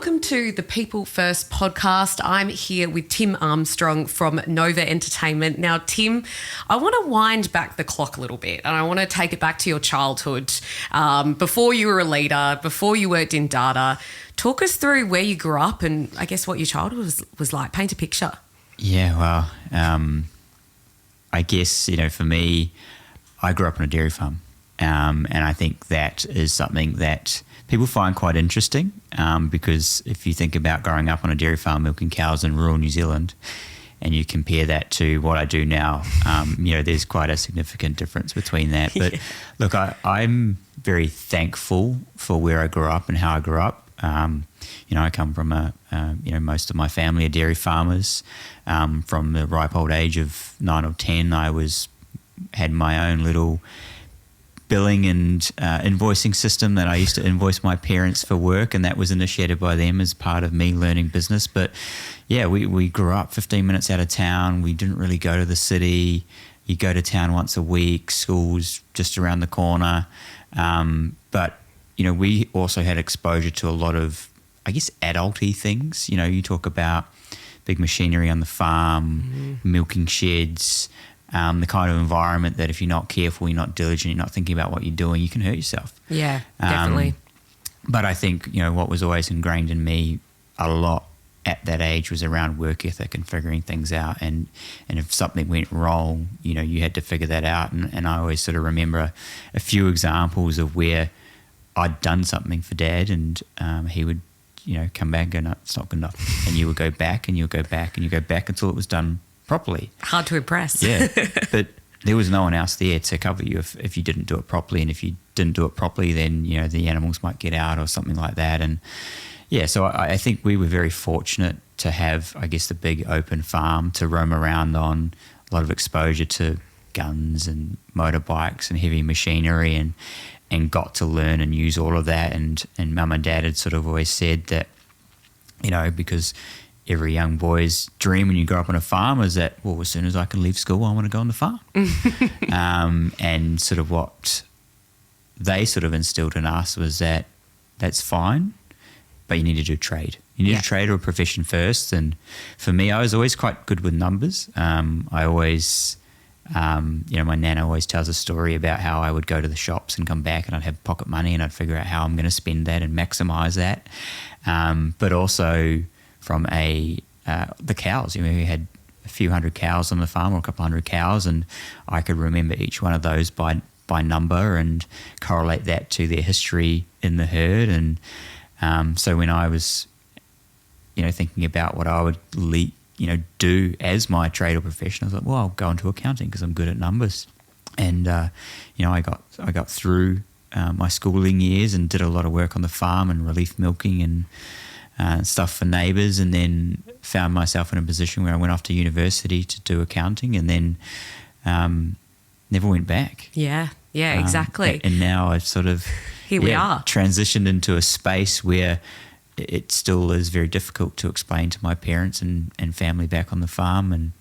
welcome to the People First podcast. I'm here with Tim Armstrong from Nova Entertainment. Now, Tim, I want to wind back the clock a little bit and I want to take it back to your childhood. Before you were a leader, before you worked in data, talk us through where you grew up and I guess what your childhood was like. Paint a picture. Yeah, well, I guess, for me, I grew up on a dairy farm. And I think that is something that people find quite interesting because if you think about growing up on a dairy farm milking cows in rural New Zealand and you compare that to what I do now, there's quite a significant difference between that. But look, I'm very thankful for where I grew up and how I grew up. I come from most of my family are dairy farmers. From the ripe old age of 9 or 10, I had my own little billing and invoicing system that I used to invoice my parents for work, and that was initiated by them as part of me learning business. But yeah, we grew up 15 minutes out of town. We didn't really go to the city. You go to town once a week. School's just around the corner. But we also had exposure to a lot of, I guess, adulty things. You talk about big machinery on the farm, milking sheds, the kind of environment that if you're not careful, you're not diligent, you're not thinking about what you're doing, you can hurt yourself. Yeah, definitely. But I think, what was always ingrained in me a lot at that age was around work ethic and figuring things out. And if something went wrong, you had to figure that out. And I always sort of remember a few examples of where I'd done something for Dad and he would, come back and go, no, it's not good enough. And you would go back and you would go back and you go back until it was done properly. Hard to impress. Yeah, but there was no one else there to cover you if you didn't do it properly. And if you didn't do it properly, then, the animals might get out or something like that. And yeah, so I think we were very fortunate to have, I guess, the big open farm to roam around on, a lot of exposure to guns and motorbikes and heavy machinery and got to learn and use all of that. And Mum and Dad had sort of always said that, because every young boy's dream when you grow up on a farm is that, well, as soon as I can leave school, I want to go on the farm. And sort of what they sort of instilled in us was that that's fine, but you need to do a trade. You need a trade or a profession first. And for me, I was always quite good with numbers. I always, my nana always tells a story about how I would go to the shops and come back and I'd have pocket money and I'd figure out how I'm going to spend that and maximise that. But also from the cows, we had a few hundred cows on the farm or a couple hundred cows, and I could remember each one of those by number and correlate that to their history in the herd. And so when I was, thinking about what I would do as my trade or profession, I was like, well, I'll go into accounting because I'm good at numbers. And I got through my schooling years and did a lot of work on the farm and relief milking and stuff for neighbours, and then found myself in a position where I went off to university to do accounting and then never went back. Yeah, exactly. And now I've sort of we are transitioned into a space where it still is very difficult to explain to my parents and family back on the farm and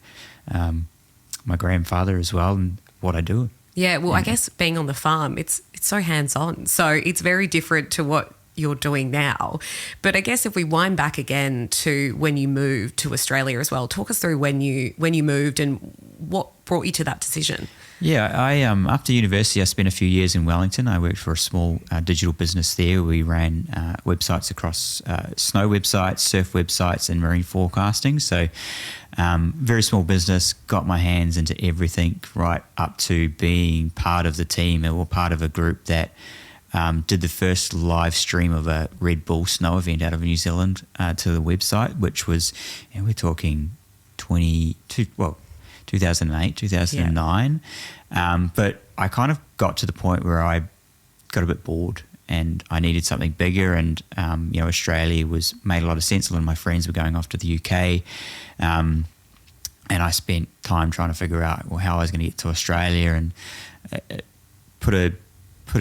my grandfather as well and what I do. Yeah, well, I guess being on the farm, it's so hands-on. So it's very different to what you're doing now. But I guess if we wind back again to when you moved to Australia as well, talk us through when you moved and what brought you to that decision. Yeah, I after university I spent a few years in Wellington. I worked for a small digital business there. We ran websites across snow websites, surf websites and marine forecasting. So very small business, got my hands into everything right up to being part of the team or part of a group that did the first live stream of a Red Bull snow event out of New Zealand to the website, which was, we're talking 2008, 2009. Yeah. But I kind of got to the point where I got a bit bored and I needed something bigger, and Australia made a lot of sense. A lot of my friends were going off to the UK, and I spent time trying to figure out how I was going to get to Australia, and put a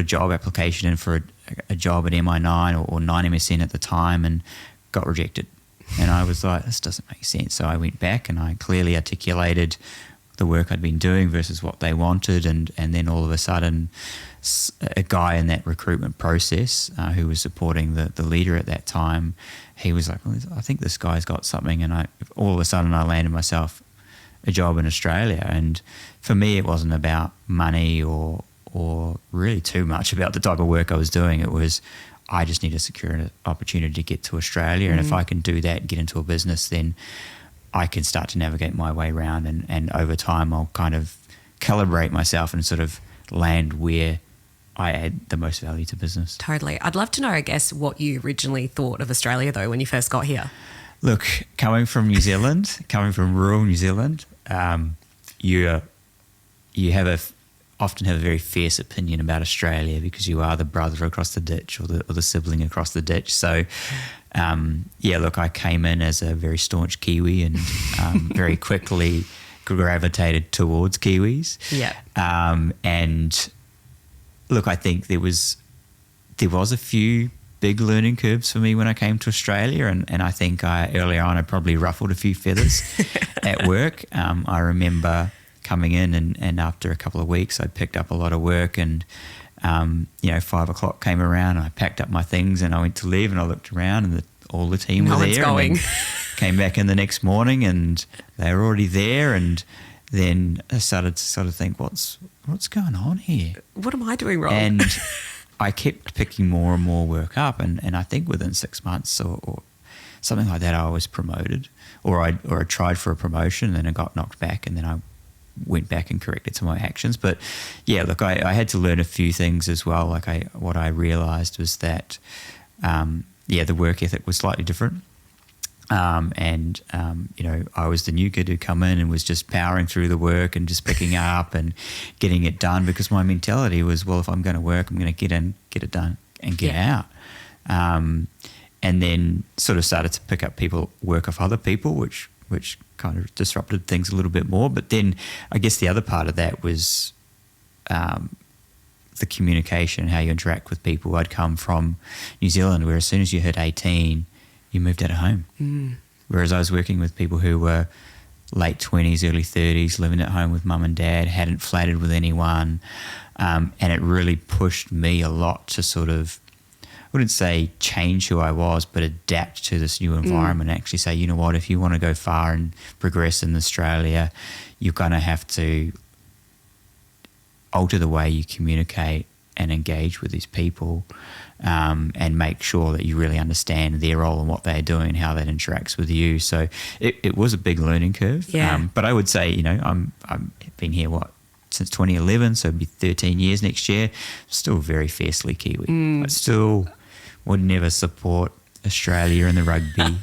job application in for a job at MI9 or 9MSN at the time, and got rejected. And I was like, this doesn't make sense. So I went back and I clearly articulated the work I'd been doing versus what they wanted, and then all of a sudden a guy in that recruitment process who was supporting the leader at that time, he was like, well, I think this guy's got something, and all of a sudden I landed myself a job in Australia. And for me it wasn't about money or really too much about the type of work I was doing. It was, I just need to secure an opportunity to get to Australia, and if I can do that and get into a business, then I can start to navigate my way around, and over time I'll kind of calibrate myself and sort of land where I add the most value to business. Totally. I'd love to know, I guess, what you originally thought of Australia though when you first got here. Look, coming from New Zealand, coming from rural New Zealand, you often have a very fierce opinion about Australia because you are the brother across the ditch or the sibling across the ditch. So, look, I came in as a very staunch Kiwi and very quickly gravitated towards Kiwis. Yeah. And look, I think there was a few big learning curves for me when I came to Australia, and I think early on I probably ruffled a few feathers at work. I remember coming in and after a couple of weeks I picked up a lot of work, and 5 o'clock came around and I packed up my things and I went to leave, and I looked around and all the team were there. Going. And came back in the next morning and they were already there, and then I started to sort of think, what's going on here? What am I doing wrong? And I kept picking more and more work up, and I think within 6 months or something like that I was promoted, or I tried for a promotion and then I got knocked back, and then I went back and corrected some of my actions. But yeah, look, I had to learn a few things as well. Like what I realised was that the work ethic was slightly different. I was the new kid who come in and was just powering through the work and just picking up and getting it done, because my mentality was, well, if I'm going to work, I'm going to get in, get it done and get out. And then sort of started to pick up work off other people, which kind of disrupted things a little bit more. But then I guess the other part of that was the communication, how you interact with people. I'd come from New Zealand, where as soon as you hit 18, you moved out of home. Whereas I was working with people who were late 20s, early 30s, living at home with mum and dad, hadn't flatted with anyone. And it really pushed me a lot to sort of, I wouldn't say change who I was, but adapt to this new environment and actually say, you know what, if you want to go far and progress in Australia, you're going to have to alter the way you communicate and engage with these people, and make sure that you really understand their role and what they're doing and how that interacts with you. So it was a big learning curve. Yeah. But I would say, I've been here, since 2011, so it'd be 13 years next year. Still very fiercely Kiwi. I still would never support Australia in the rugby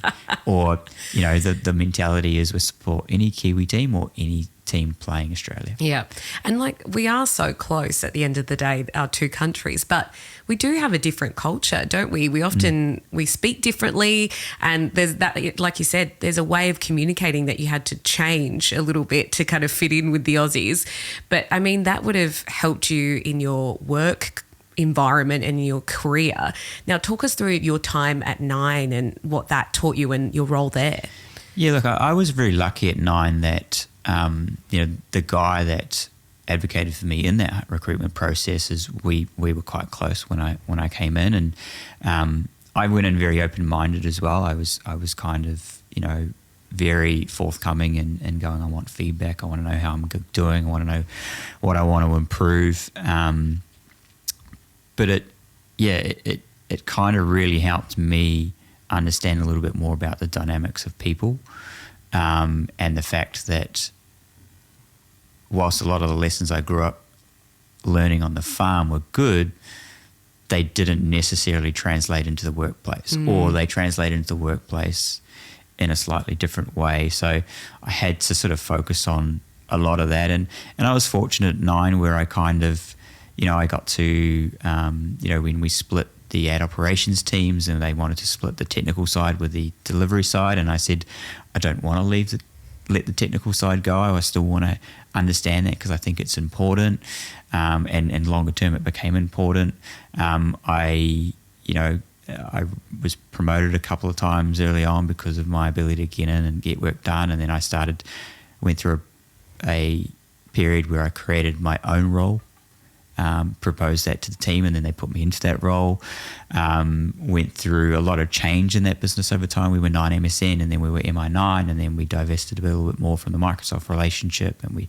or, the mentality is we support any Kiwi team or any team playing Australia. Yeah. And we are so close at the end of the day, our two countries, but we do have a different culture, don't we? We often, we speak differently, and there's that, like you said, there's a way of communicating that you had to change a little bit to kind of fit in with the Aussies. But I mean, that would have helped you in your work environment and your career. Now talk us through your time at Nine and what that taught you and your role there. Yeah, look, I was very lucky at Nine that the guy that advocated for me in that recruitment process is we were quite close when I came in, and I went in very open-minded as well. I was kind of very forthcoming and going, I want feedback, I want to know how I'm doing, I want to know what I want to improve. But it kind of really helped me understand a little bit more about the dynamics of people, and the fact that whilst a lot of the lessons I grew up learning on the farm were good, they didn't necessarily translate into the workplace, or they translated into the workplace in a slightly different way. So I had to sort of focus on a lot of that. And I was fortunate at Nine where I kind of, I got to, when we split the ad operations teams and they wanted to split the technical side with the delivery side, and I said, I don't want to let the technical side go. I still want to understand that because I think it's important, and longer term it became important. I was promoted a couple of times early on because of my ability to get in and get work done, and then I went through a period where I created my own role, proposed that to the team, and then they put me into that role. Went through a lot of change in that business over time. We were 9MSN, and then we were MI9, and then we divested a little bit more from the Microsoft relationship, and we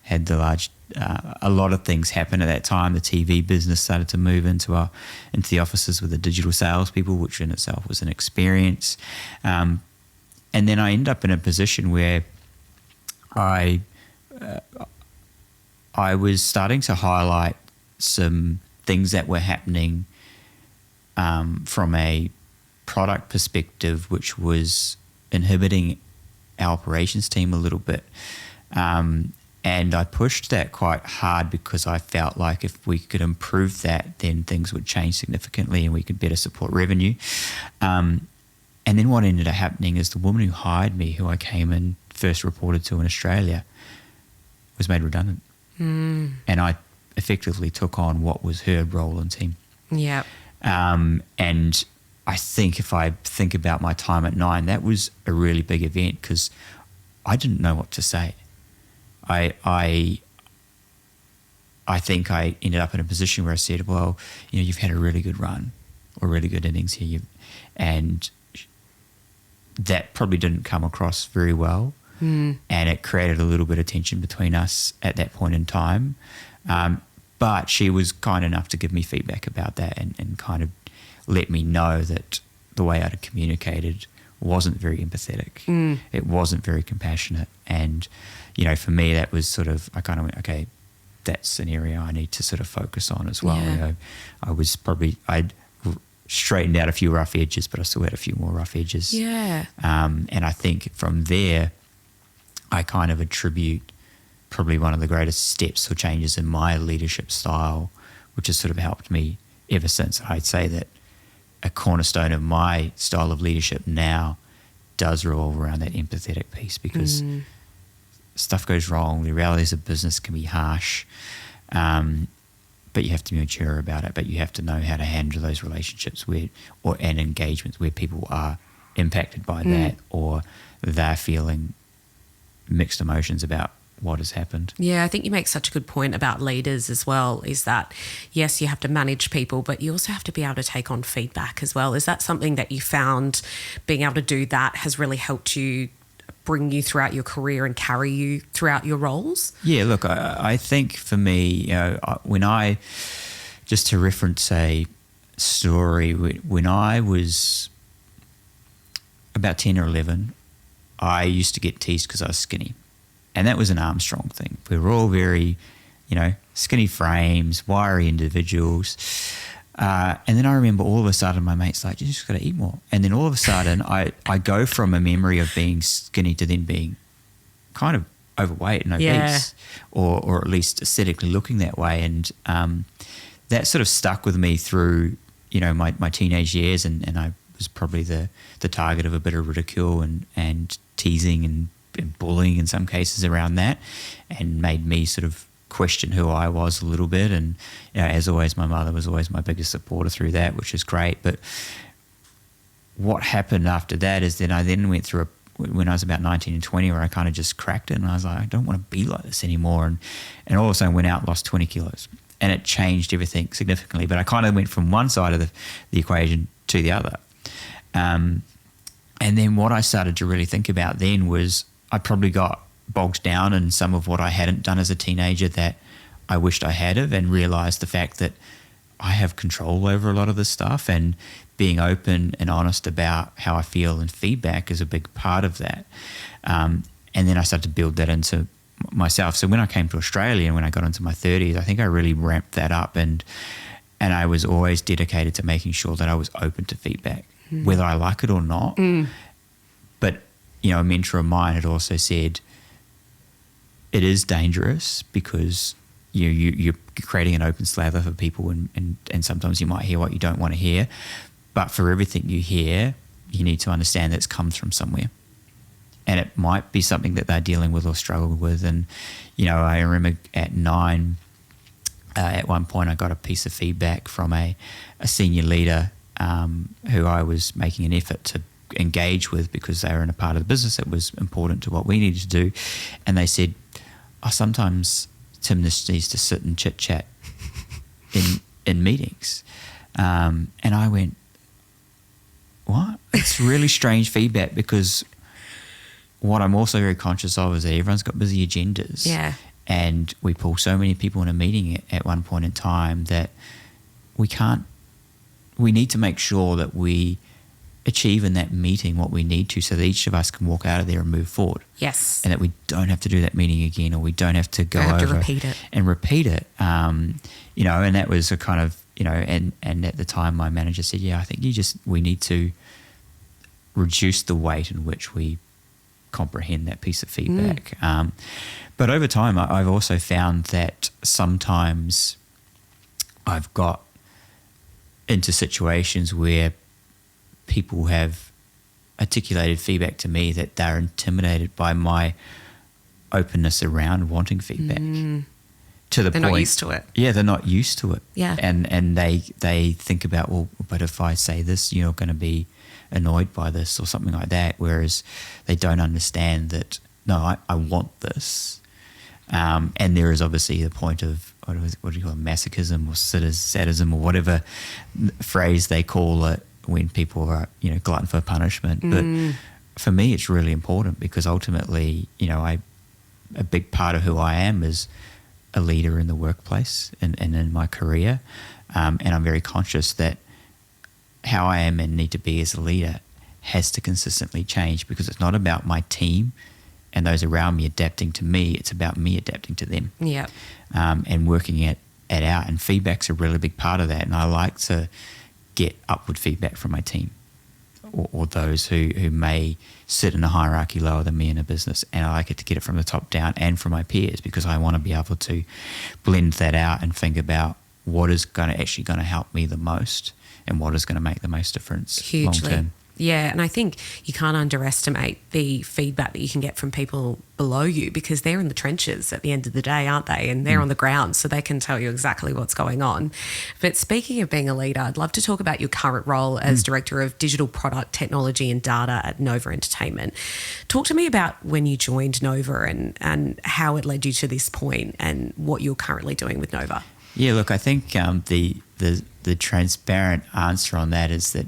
had the large, a lot of things happen at that time. The TV business started to move into the offices with the digital salespeople, which in itself was an experience. And then I ended up in a position where I was starting to highlight some things that were happening from a product perspective, which was inhibiting our operations team a little bit. And I pushed that quite hard because I felt like if we could improve that, then things would change significantly and we could better support revenue. And then what ended up happening is the woman who hired me, who I came and first reported to in Australia, was made redundant. And I effectively took on what was her role and team. Yeah. And I think if I think about my time at Nine, that was a really big event because I didn't know what to say. I think I ended up in a position where I said, well, you've had a really good run or really good innings here. And that probably didn't come across very well. And it created a little bit of tension between us at that point in time. But she was kind enough to give me feedback about that and kind of let me know that the way I'd communicated wasn't very empathetic. It wasn't very compassionate. And, for me, that was sort of, I kind of went, okay, that's an area I need to sort of focus on as well. Yeah. I'd straightened out a few rough edges, but I still had a few more rough edges. Yeah. And I think from there, I kind of attribute probably one of the greatest steps or changes in my leadership style, which has sort of helped me ever since. I'd say that a cornerstone of my style of leadership now does revolve around that empathetic piece because stuff goes wrong. The realities of business can be harsh, but you have to be mature about it. But you have to know how to handle those relationships and engagements where people are impacted by that or they're feeling mixed emotions about what has happened. Yeah, I think you make such a good point about leaders as well, is that, yes, you have to manage people, but you also have to be able to take on feedback as well. Is that something that you found being able to do that has really helped you bring you throughout your career and carry you throughout your roles? Yeah, look, I think for me, when just to reference a story, when I was about 10 or 11, I used to get teased because I was skinny. And that was an Armstrong thing. We were all very, skinny frames, wiry individuals. And then I remember all of a sudden my mate's like, you just got to eat more. And then all of a sudden I go from a memory of being skinny to then being kind of overweight and obese or at least aesthetically looking that way. And that sort of stuck with me through, my teenage years. And I was probably the target of a bit of ridicule and teasing and bullying in some cases around that, and made me sort of question who I was a little bit. And as always, my mother was always my biggest supporter through that, which is great. But what happened after that is then I went through when I was about 19 and 20 where I kind of just cracked it and I was like, I don't want to be like this anymore. And all of a sudden went out and lost 20 kilos and it changed everything significantly. But I kind of went from one side of the equation to the other. And then what I started to really think about then was I probably got bogged down in some of what I hadn't done as a teenager that I wished I had of, and realised the fact that I have control over a lot of this stuff, and being open and honest about how I feel and feedback is a big part of that. And then I started to build that into myself. So when I came to Australia and when I got into my 30s, I think I really ramped that up, and I was always dedicated to making sure that I was open to feedback, whether I like it or not. But a mentor of mine had also said it is dangerous because you're creating an open slather for people, and sometimes you might hear what you don't want to hear. But for everything you hear, you need to understand that it's comes from somewhere. And it might be something that they're dealing with or struggle with. And, I remember at Nine, at one point I got a piece of feedback from a senior leader who I was making an effort to engage with because they were in a part of the business that was important to what we needed to do. And they said, sometimes Tim just needs to sit and chit chat in meetings. And I went, what? It's really strange feedback, because what I'm also very conscious of is that everyone's got busy agendas. Yeah. And we pull so many people in a meeting at one point in time that we need to make sure that we achieve in that meeting what we need to, so that each of us can walk out of there and move forward. Yes. And that we don't have to do that meeting again, or we don't have to go over to repeat it. and repeat it. You know, and that was a kind of, you know, and at the time my manager said, yeah, I think we need to reduce the weight in which we comprehend that piece of feedback. But over time, I've also found that sometimes I've got into situations where people have articulated feedback to me that they're intimidated by my openness around wanting feedback. To the They're point, not used to it. Yeah, they're not used to it. Yeah. And they think about, well, but if I say this, you're not going to be annoyed by this or something like that. Whereas they don't understand that, no, I want this. And there is obviously the point of, what do you call it, masochism or sadism or whatever phrase they call it when people are, you know, glutton for punishment. But for me, it's really important, because ultimately, you know, a big part of who I am is a leader in the workplace and in my career. And I'm very conscious that how I am and need to be as a leader has to consistently change, because it's not about my team and those around me adapting to me. It's about me adapting to them. Yeah. And working it out. And feedback's a really big part of that. And I like to get upward feedback from my team or those who may sit in a hierarchy lower than me in a business. And I like it to get it from the top down and from my peers, because I want to be able to blend that out and think about what is actually going to help me the most and what is going to make the most difference long term. Yeah, and I think you can't underestimate the feedback that you can get from people below you, because they're in the trenches at the end of the day, aren't they? And they're on the ground, so they can tell you exactly what's going on. But speaking of being a leader, I'd love to talk about your current role as Director of Digital Product Technology and Data at Nova Entertainment. Talk to me about when you joined Nova and how it led you to this point and what you're currently doing with Nova. Yeah, look, I think the transparent answer on that is that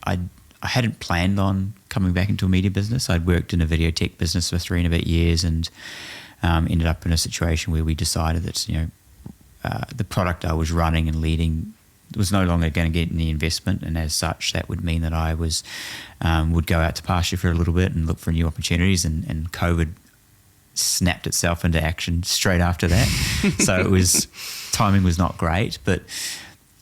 I hadn't planned on coming back into a media business. I'd worked in a video tech business for 3 and a bit years, and ended up in a situation where we decided that, you know, the product I was running and leading was no longer going to get any investment, and as such, that would mean that I would go out to pasture for a little bit and look for new opportunities. And COVID snapped itself into action straight after that, so timing was not great. But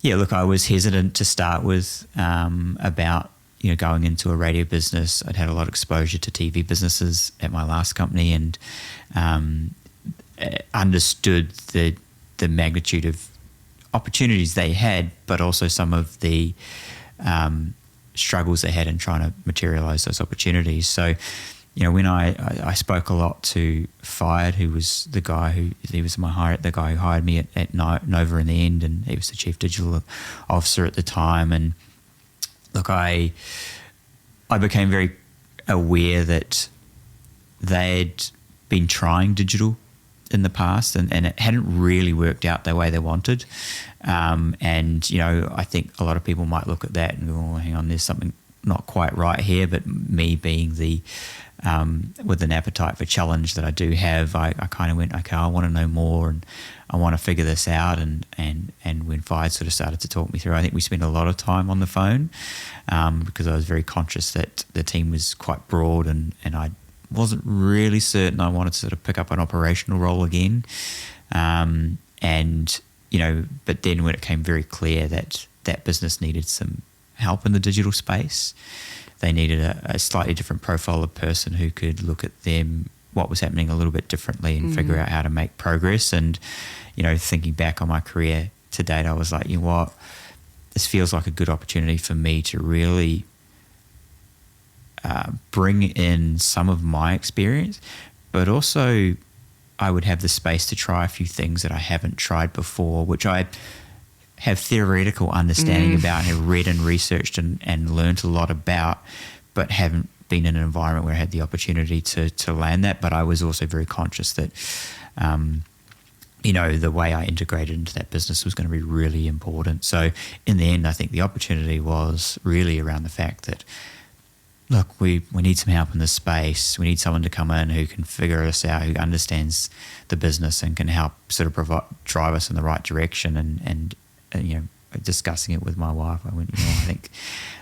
yeah, look, I was hesitant to start with about, you know, going into a radio business. I'd had a lot of exposure to TV businesses at my last company, and understood the magnitude of opportunities they had, but also some of the struggles they had in trying to materialize those opportunities. So, you know, when I spoke a lot to Fired, who was the guy who hired me at Nova in the end, and he was the chief digital officer at the time. And look, I became very aware that they'd been trying digital in the past, and it hadn't really worked out the way they wanted. And, you know, I think a lot of people might look at that and go, oh, hang on, there's something not quite right here. But me being with an appetite for challenge that I do have, I kind of went, okay, I want to know more and I want to figure this out. And when Fired sort of started to talk me through, I think we spent a lot of time on the phone, because I was very conscious that the team was quite broad, and I wasn't really certain I wanted to sort of pick up an operational role again. And, you know, but then when it came very clear that that business needed some help in the digital space, they needed a slightly different profile of person who could look at them, what was happening a little bit differently, and figure out how to make progress. And, you know, thinking back on my career to date, I was like, you know what, this feels like a good opportunity for me to really bring in some of my experience, but also I would have the space to try a few things that I haven't tried before, which I have theoretical understanding about, and have read and researched and learned a lot about, but haven't been in an environment where I had the opportunity to land that, but I was also very conscious that, the way I integrated into that business was going to be really important. So in the end, I think the opportunity was really around the fact that, look, we need some help in this space. We need someone to come in who can figure us out, who understands the business and can help sort of drive us in the right direction. And discussing it with my wife, I went, I think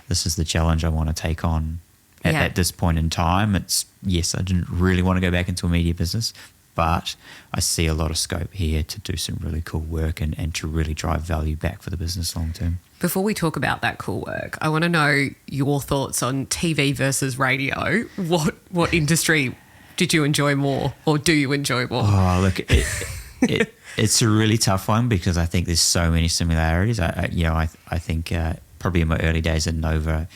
this is the challenge I want to take on at this point in time. It's, yes, I didn't really want to go back into a media business, but I see a lot of scope here to do some really cool work and to really drive value back for the business long term. Before we talk about that cool work, I want to know your thoughts on TV versus radio. What industry did you enjoy more, or do you enjoy more? Oh, look, it's a really tough one because I think there's so many similarities. I think probably in my early days at Nova,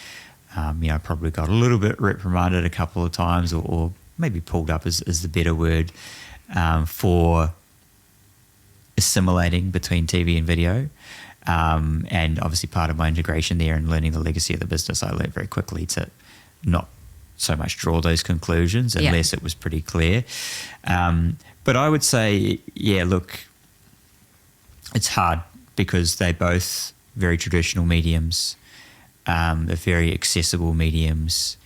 I probably got a little bit reprimanded a couple of times, or maybe pulled up is the better word, for assimilating between TV and video. And obviously part of my integration there and learning the legacy of the business, I learned very quickly to not so much draw those conclusions unless it was pretty clear. But I would say, look, it's hard because they're both very traditional mediums. They're very accessible mediums.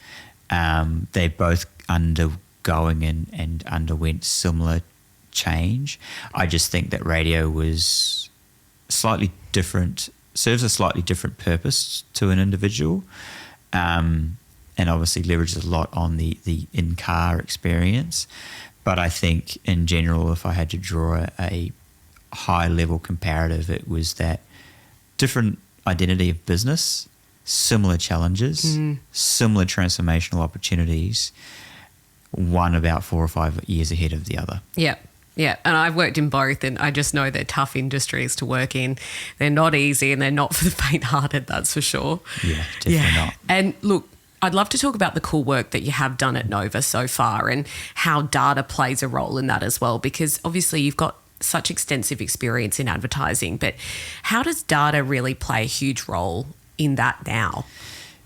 They're both undergoing and underwent similar change. I just think that radio was slightly different, serves a slightly different purpose to an individual, and obviously leverages a lot on the in-car experience. But I think in general, if I had to draw a high-level comparative, it was that different identity of business, similar challenges, similar transformational opportunities, one about 4 or 5 years ahead of the other. Yeah, and I've worked in both, and I just know they're tough industries to work in. They're not easy, and they're not for the faint-hearted, that's for sure. Yeah, definitely not. And look, I'd love to talk about the cool work that you have done at Nova so far and how data plays a role in that as well, because obviously you've got such extensive experience in advertising, but how does data really play a huge role in that now?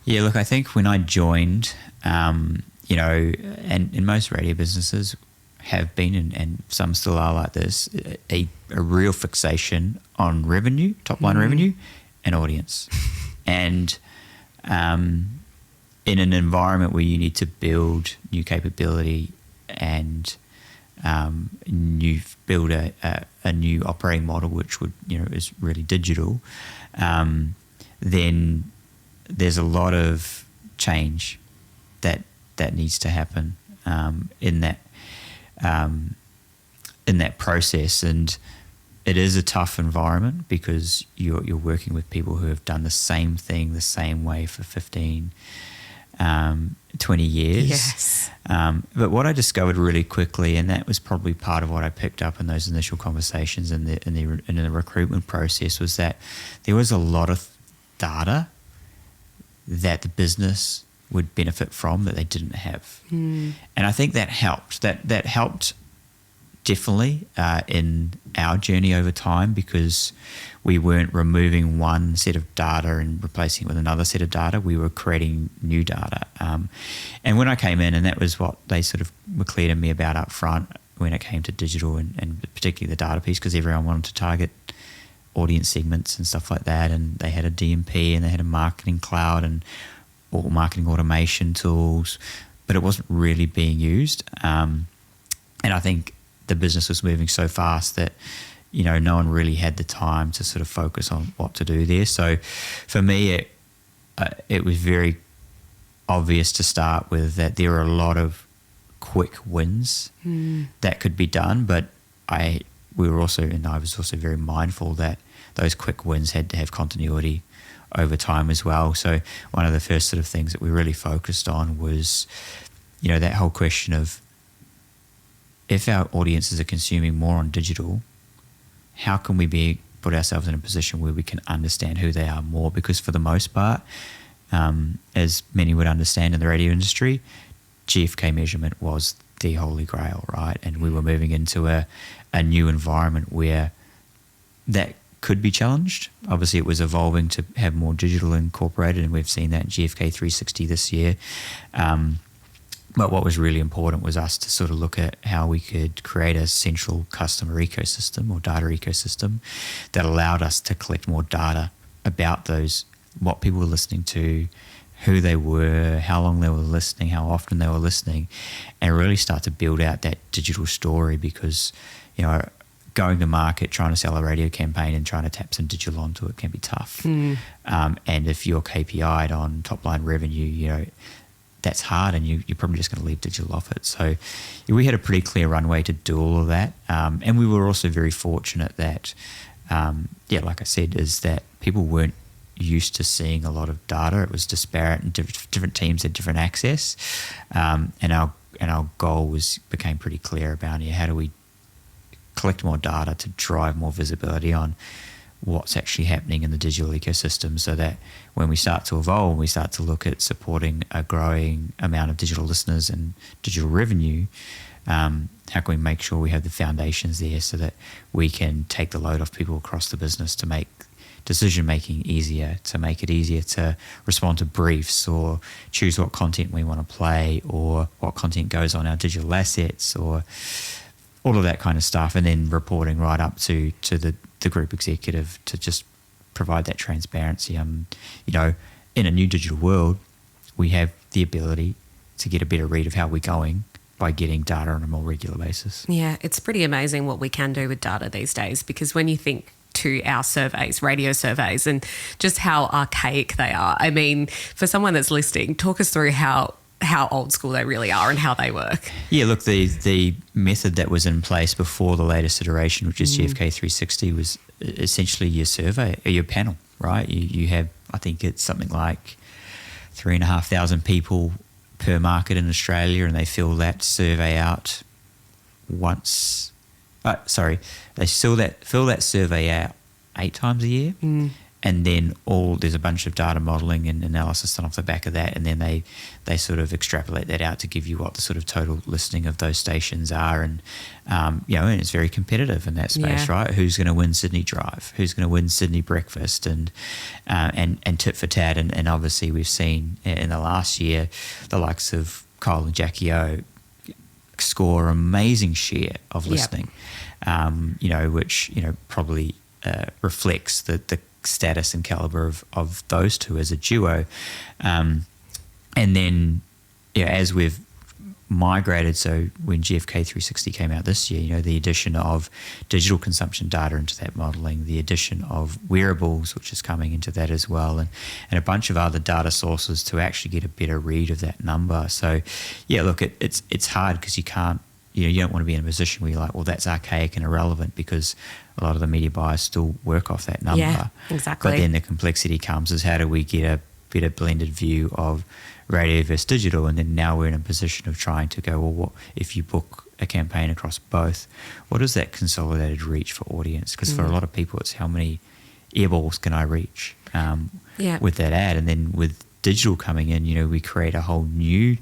Yeah, look, I think when I joined, and in most radio businesses have been, and some still are like this, a real fixation on revenue, top-line revenue, and audience. And in an environment where you need to build new capability and build a new operating model, which is really digital, then there's a lot of change that needs to happen in that process. And it is a tough environment because you're working with people who have done the same thing the same way for 15, 20 years. Yes. But what I discovered really quickly, and that was probably part of what I picked up in those initial conversations in the recruitment process, was that there was a lot of data that the business would benefit from that they didn't have. And I think that helped. That helped definitely in our journey over time, because we weren't removing one set of data and replacing it with another set of data. We were creating new data. And when I came in, and that was what they sort of were clear to me about up front when it came to digital and particularly the data piece, because everyone wanted to target audience segments and stuff like that. And they had a DMP and they had a marketing cloud and or marketing automation tools, but it wasn't really being used. And I think the business was moving so fast that, no one really had the time to sort of focus on what to do there. So for me, it was very obvious to start with that there are a lot of quick wins that could be done, but I was also very mindful that those quick wins had to have continuity over time as well. So one of the first sort of things that we really focused on was, that whole question of, if our audiences are consuming more on digital, how can we put ourselves in a position where we can understand who they are more? Because for the most part, as many would understand in the radio industry, GFK measurement was the holy grail, right? And we were moving into a new environment where that could be challenged. Obviously, it was evolving to have more digital incorporated, and we've seen that in GFK 360 this year. But what was really important was us to sort of look at how we could create a central customer ecosystem or data ecosystem that allowed us to collect more data about those, what people were listening to, who they were, how long they were listening, how often they were listening, and really start to build out that digital story. Because, going to market, trying to sell a radio campaign and trying to tap some digital onto it can be tough. And if you're KPI'd on top line revenue, that's hard, and you're probably just going to leave digital off it. So we had a pretty clear runway to do all of that. And we were also very fortunate that, like I said, is that people weren't used to seeing a lot of data. It was disparate, and different teams had different access. And our goal became pretty clear about how do we collect more data to drive more visibility on what's actually happening in the digital ecosystem, so that when we start to evolve, we start to look at supporting a growing amount of digital listeners and digital revenue, how can we make sure we have the foundations there so that we can take the load off people across the business to make decision making easier, to make it easier to respond to briefs or choose what content we want to play or what content goes on our digital assets or all of that kind of stuff, and then reporting right up to the group executive to just provide that transparency. In a new digital world, we have the ability to get a better read of how we're going by getting data on a more regular basis. Yeah, it's pretty amazing what we can do with data these days, because when you think to our surveys, radio surveys, and just how archaic they are. I mean, for someone that's listening, talk us through how old school they really are and how they work. Yeah, look, the method that was in place before the latest iteration, which is GFK 360, was essentially your survey, or your panel, right? You have, I think it's something like 3,500 people per market in Australia, and they fill that survey out once. They fill that survey out 8 times a year. And then there's a bunch of data modelling and analysis done off the back of that, and then they sort of extrapolate that out to give you what the sort of total listening of those stations are, and and it's very competitive in that space, right? Who's going to win Sydney Drive? Who's going to win Sydney Breakfast? And tit for tat, and obviously we've seen in the last year the likes of Kyle and Jackie O score amazing share of listening, which probably reflects the status and caliber of those two as a duo. And then as we've migrated, so when GFK 360 came out this year, the addition of digital consumption data into that modelling, the addition of wearables, which is coming into that as well, and a bunch of other data sources to actually get a better read of that number. So look, it's hard because you can't, you don't want to be in a position where you're like, well, that's archaic and irrelevant, because a lot of the media buyers still work off that number. Yeah, exactly. But then the complexity comes is how do we get a better blended view of radio versus digital, and then now we're in a position of trying to go, well, what if you book a campaign across both, what is that consolidated reach for audience? Because for a lot of people, it's how many earballs can I reach with that ad. And then with digital coming in, we create a whole new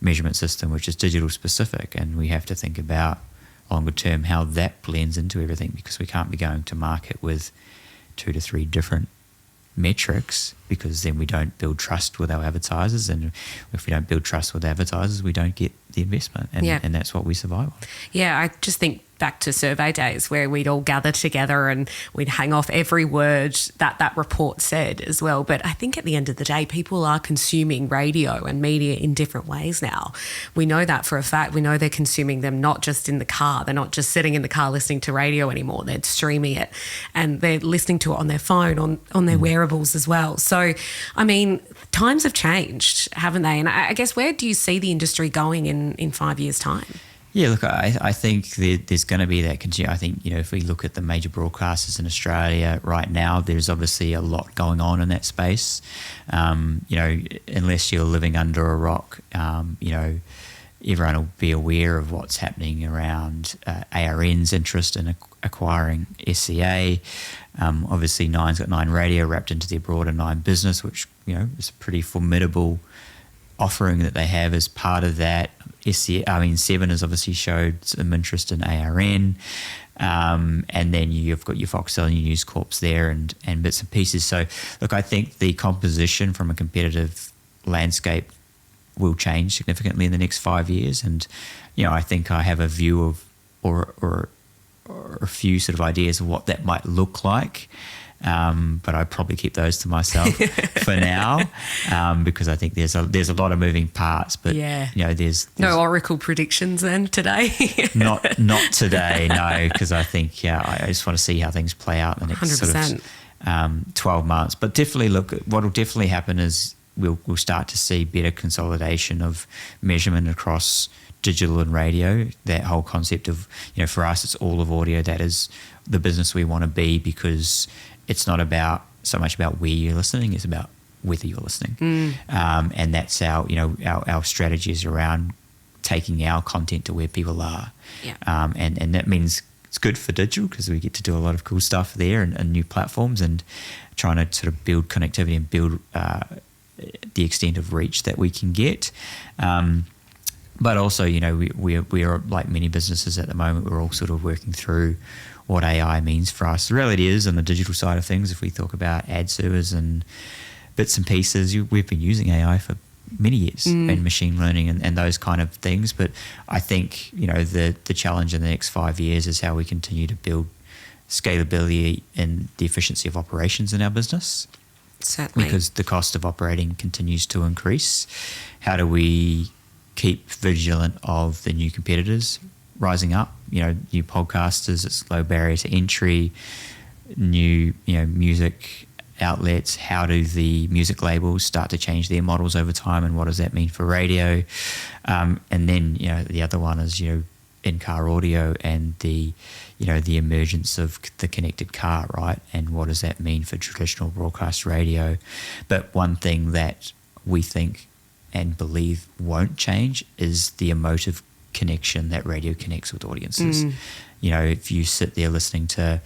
measurement system, which is digital specific, and we have to think about longer term how that blends into everything, because we can't be going to market with 2 to 3 different metrics, because then we don't build trust with our advertisers, and if we don't build trust with advertisers, we don't get the investment, and that's what we survive on. Yeah, I just think back to survey days where we'd all gather together and we'd hang off every word that report said as well. But I think at the end of the day, people are consuming radio and media in different ways now. We know that for a fact. We know they're consuming them not just in the car. They're not just sitting in the car listening to radio anymore. They're streaming it, and they're listening to it on their phone, on their wearables as well. So, I mean, times have changed, haven't they? And I guess, where do you see the industry going in 5 years' time? Yeah, look, I think there's going to be that continue. I think, if we look at the major broadcasters in Australia right now, there's obviously a lot going on in that space. Unless you're living under a rock, everyone will be aware of what's happening around ARN's interest in acquiring SCA. Obviously, Nine's got Nine Radio wrapped into their broader Nine business, which, is a pretty formidable offering that they have as part of that. Seven has obviously showed some interest in ARN, and then you've got your Foxtel and your News Corps there and bits and pieces. So, look, I think the composition from a competitive landscape will change significantly in the next 5 years. And, I think I have a view of or a few sort of ideas of what that might look like. But I probably keep those to myself for now, because I think there's a lot of moving parts. But there's no oracle predictions then today. not today, no, because I think I just want to see how things play out in the next 100%. sort of 12 months. But definitely, look, what will definitely happen is we'll start to see better consolidation of measurement across digital and radio. That whole concept of, for us, it's all of audio. That is the business we want to be, because it's not about so much about where you're listening, it's about whether you're listening. And that's our strategies around taking our content to where people are. And that means it's good for digital because we get to do a lot of cool stuff there and new platforms, and trying to sort of build connectivity and build the extent of reach that we can get. But also, we are like many businesses at the moment, we're all sort of working through what AI means for us. The reality is, on the digital side of things, if we talk about ad servers and bits and pieces, we've been using AI for many years, and machine learning and those kind of things. But I think, the challenge in the next 5 years is how we continue to build scalability and the efficiency of operations in our business. Certainly. Because the cost of operating continues to increase. How do we keep vigilant of the new competitors rising up? New podcasters, it's low barrier to entry, new, music outlets. How do the music labels start to change their models over time, and what does that mean for radio? And then, the other one is, in-car audio and the emergence of the connected car, right? And what does that mean for traditional broadcast radio? But one thing that we think and believe won't change is the emotive connection that radio connects with audiences. If you sit there listening to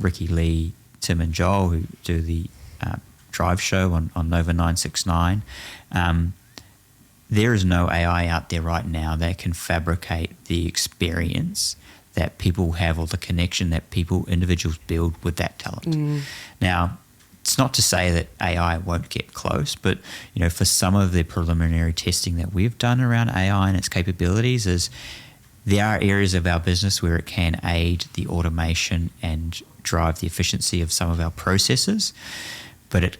Ricky Lee, Tim and Joel, who do the drive show on Nova 969, there is no AI out there right now that can fabricate the experience that people have, or the connection that individuals build with that talent. Now, it's not to say that AI won't get close, but for some of the preliminary testing that we've done around AI and its capabilities, is there are areas of our business where it can aid the automation and drive the efficiency of some of our processes, but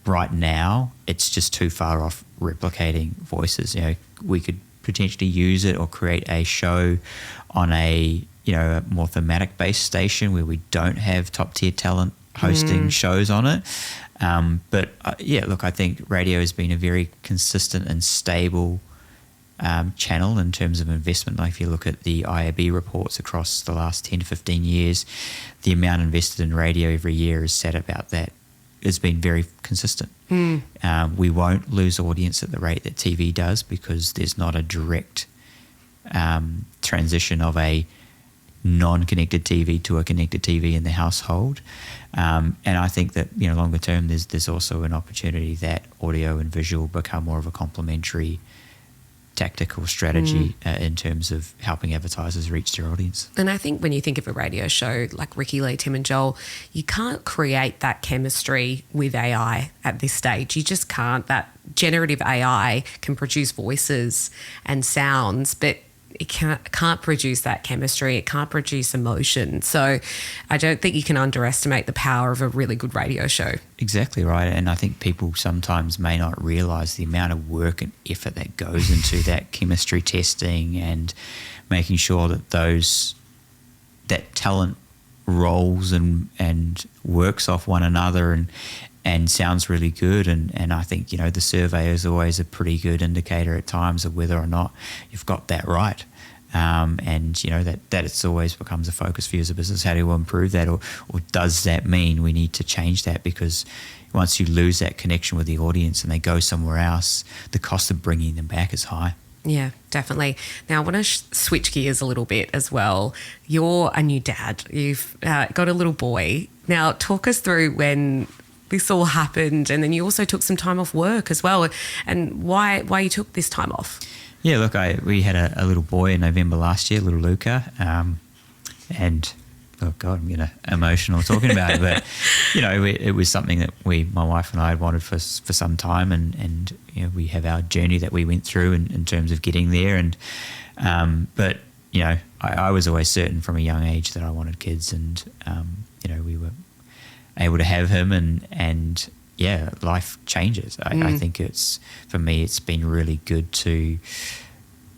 right now it's just too far off replicating voices. We could potentially use it or create a show on a more thematic based station where we don't have top tier talent hosting shows on it. But look, I think radio has been a very consistent and stable channel in terms of investment. Like if you look at the IAB reports across the last 10 to 15 years, the amount invested in radio every year is set about that. It's been very consistent. We won't lose audience at the rate that TV does, because there's not a direct transition of a non-connected TV to a connected TV in the household. And I think that, longer term, there's also an opportunity that audio and visual become more of a complementary tactical strategy in terms of helping advertisers reach their audience. And I think when you think of a radio show like Ricky Lee, Tim and Joel, you can't create that chemistry with AI at this stage. You just can't. That generative AI can produce voices and sounds, but it can't produce that chemistry. It can't produce emotion. So I don't think you can underestimate the power of a really good radio show. Exactly right. And I think people sometimes may not realise the amount of work and effort that goes into that chemistry testing and making sure that that talent rolls and works off one another and sounds really good. And I think, the survey is always a pretty good indicator at times of whether or not you've got that right. And that it's always becomes a focus for you as a business. How do you improve that? Or does that mean we need to change that? Because once you lose that connection with the audience and they go somewhere else, the cost of bringing them back is high. Yeah, definitely. Now, I want to switch gears a little bit as well. You're a new dad. You've got a little boy. Now, talk us through when this all happened, and then you also took some time off work as well, and why you took this time off. Yeah, look, we had a little boy in November last year, little Luca, and oh God, I'm getting emotional talking about it. But, it was something that my wife and I had wanted for some time, and we have our journey that we went through in terms of getting there. And but I was always certain from a young age that I wanted kids, and we were able to have him, and life changes. I think for me it's been really good to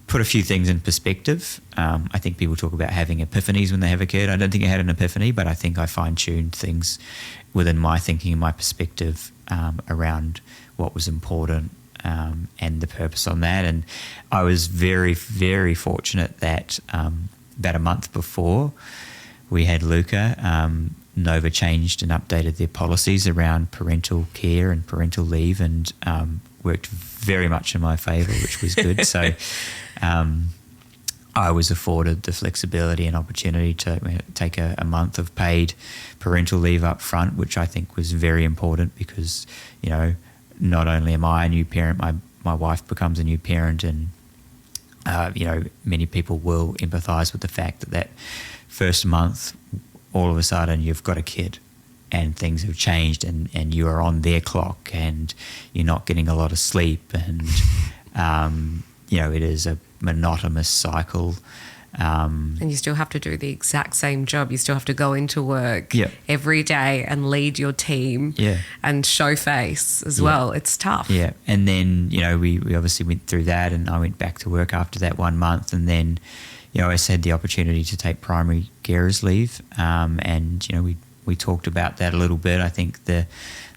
put a few things in perspective. I think people talk about having epiphanies when they have a kid. I don't think I had an epiphany, but I think I fine-tuned things within my thinking and my perspective around what was important and the purpose on that. And I was very, very fortunate that about a month before we had Luca, Nova changed and updated their policies around parental care and parental leave, and worked very much in my favour, which was good. So I was afforded the flexibility and opportunity to take a month of paid parental leave up front, which I think was very important because, not only am I a new parent, my wife becomes a new parent, and, many people will empathise with the fact that first month, all of a sudden you've got a kid and things have changed, and you are on their clock and you're not getting a lot of sleep, and it is a monotonous cycle. And you still have to do the exact same job. You still have to go into work every day and lead your team and show face as well. It's tough. Yeah. And then, we obviously went through that, and I went back to work after that 1 month, and then, I had the opportunity to take primary carers leave, and, we talked about that a little bit. I think the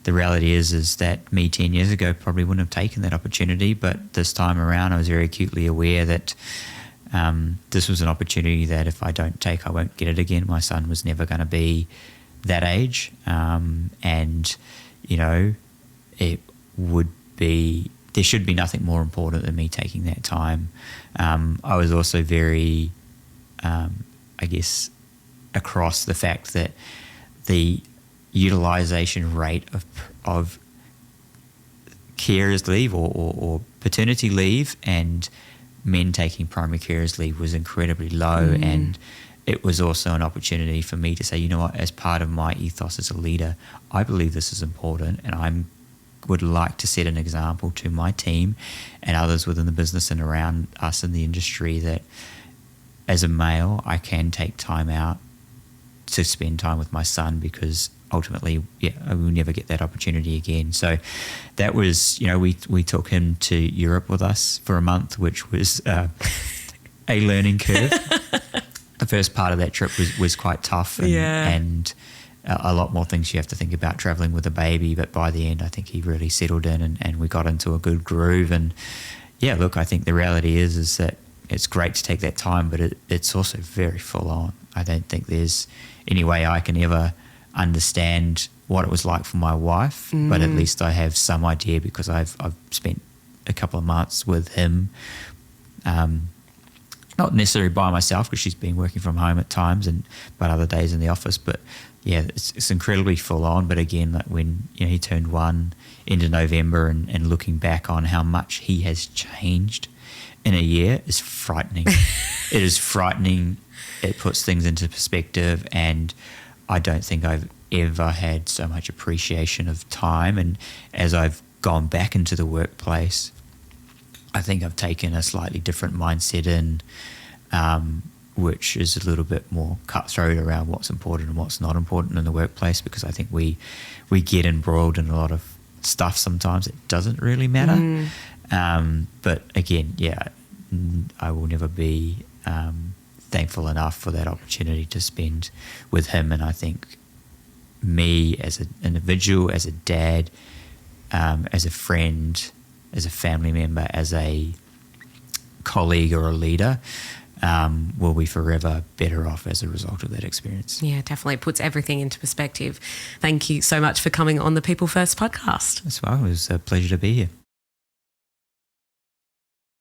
reality is that me 10 years ago probably wouldn't have taken that opportunity, but this time around I was very acutely aware that this was an opportunity that if I don't take, I won't get it again. My son was never going to be that age, and, it would be, there should be nothing more important than me taking that time. I was also very, across the fact that the utilisation rate of carers leave or paternity leave and men taking primary carers leave was incredibly low, and it was also an opportunity for me to say, you know what, as part of my ethos as a leader, I believe this is important, and I would like to set an example to my team and others within the business and around us in the industry that as a male I can take time out to spend time with my son, because ultimately, I will never get that opportunity again. So that was, we took him to Europe with us for a month, which was a learning curve. The first part of that trip was quite tough, and a lot more things you have to think about travelling with a baby. But by the end, I think he really settled in, and we got into a good groove. And I think the reality is that it's great to take that time, but it's also very full on. I don't think there's any way I can ever understand what it was like for my wife, but at least I have some idea because I've spent a couple of months with him, not necessarily by myself because she's been working from home at times, but other days in the office. But it's incredibly full on. But again, like when he turned 1 into November, and looking back on how much he has changed in a year is frightening. It is frightening. It puts things into perspective, and I don't think I've ever had so much appreciation of time. And as I've gone back into the workplace, I think I've taken a slightly different mindset in, which is a little bit more cutthroat around what's important and what's not important in the workplace, because I think we get embroiled in a lot of stuff sometimes it doesn't really matter. But again, I will never be thankful enough for that opportunity to spend with him. And I think me as an individual, as a dad, as a friend, as a family member, as a colleague or a leader, will be forever better off as a result of that experience. Yeah, definitely puts everything into perspective. Thank you so much for coming on the People First podcast. As well, it was a pleasure to be here.